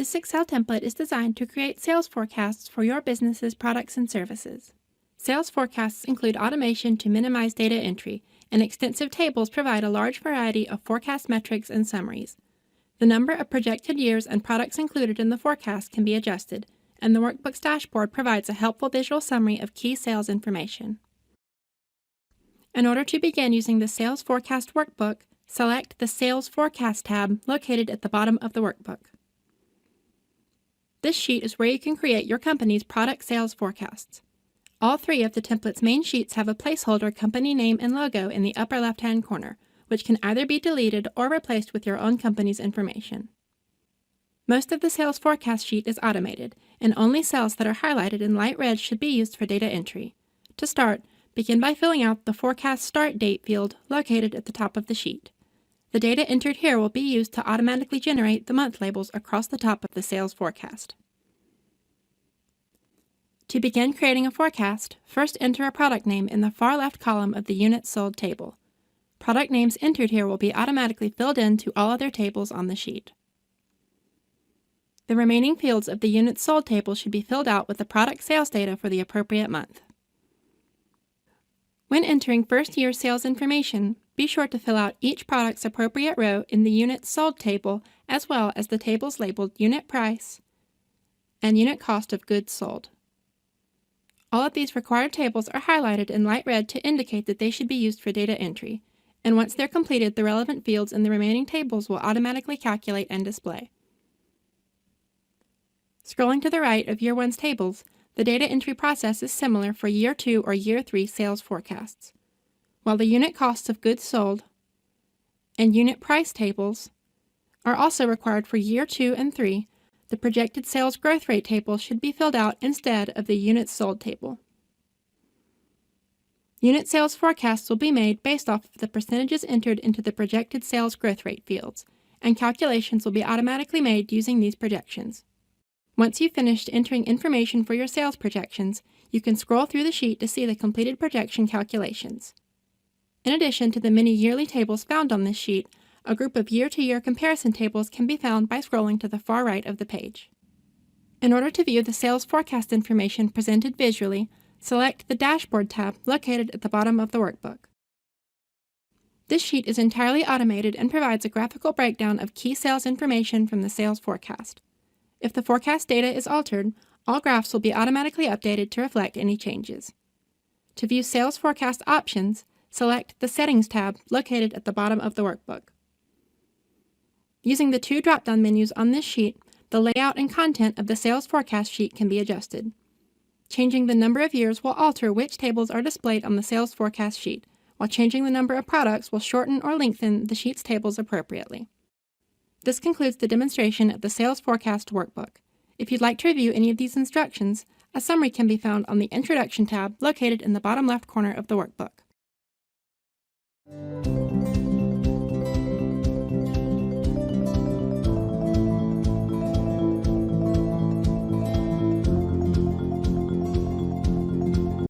This Excel template is designed to create sales forecasts for your business's products and services. Sales forecasts include automation to minimize data entry, and extensive tables provide a large variety of forecast metrics and summaries. The number of projected years and products included in the forecast can be adjusted, and the Workbook's dashboard provides a helpful visual summary of key sales information. In order to begin using the Sales Forecast Workbook, select the Sales Forecast tab located at the bottom of the workbook. This sheet is where you can create your company's product sales forecasts. All three of the template's main sheets have a placeholder company name and logo in the upper left-hand corner, which can either be deleted or replaced with your own company's information. Most of the sales forecast sheet is automated, and only cells that are highlighted in light red should be used for data entry. To start, begin by filling out the Forecast Start Date field located at the top of the sheet. The data entered here will be used to automatically generate the month labels across the top of the sales forecast. To begin creating a forecast, first enter a product name in the far left column of the Units Sold table. Product names entered here will be automatically filled in to all other tables on the sheet. The remaining fields of the Units Sold table should be filled out with the product sales data for the appropriate month. When entering first-year sales information, be sure to fill out each product's appropriate row in the Units Sold table, as well as the tables labeled Unit Price and Unit Cost of Goods Sold. All of these required tables are highlighted in light red to indicate that they should be used for data entry, and once they're completed, the relevant fields in the remaining tables will automatically calculate and display. Scrolling to the right of Year 1's tables, the data entry process is similar for Year 2 or Year 3 sales forecasts. While the Unit Costs of Goods Sold and Unit Price tables are also required for Year 2 and 3, the projected sales growth rate table should be filled out instead of the Units Sold table. Unit sales forecasts will be made based off of the percentages entered into the projected sales growth rate fields, and calculations will be automatically made using these projections. Once you've finished entering information for your sales projections, you can scroll through the sheet to see the completed projection calculations. In addition to the many yearly tables found on this sheet, a group of year-to-year comparison tables can be found by scrolling to the far right of the page. In order to view the sales forecast information presented visually, select the Dashboard tab located at the bottom of the workbook. This sheet is entirely automated and provides a graphical breakdown of key sales information from the sales forecast. If the forecast data is altered, all graphs will be automatically updated to reflect any changes. To view sales forecast options, select the Settings tab located at the bottom of the workbook. Using the two drop-down menus on this sheet, the layout and content of the sales forecast sheet can be adjusted. Changing the number of years will alter which tables are displayed on the sales forecast sheet, while changing the number of products will shorten or lengthen the sheet's tables appropriately. This concludes the demonstration of the Sales Forecast Workbook. If you'd like to review any of these instructions, a summary can be found on the Introduction tab located in the bottom left corner of the workbook.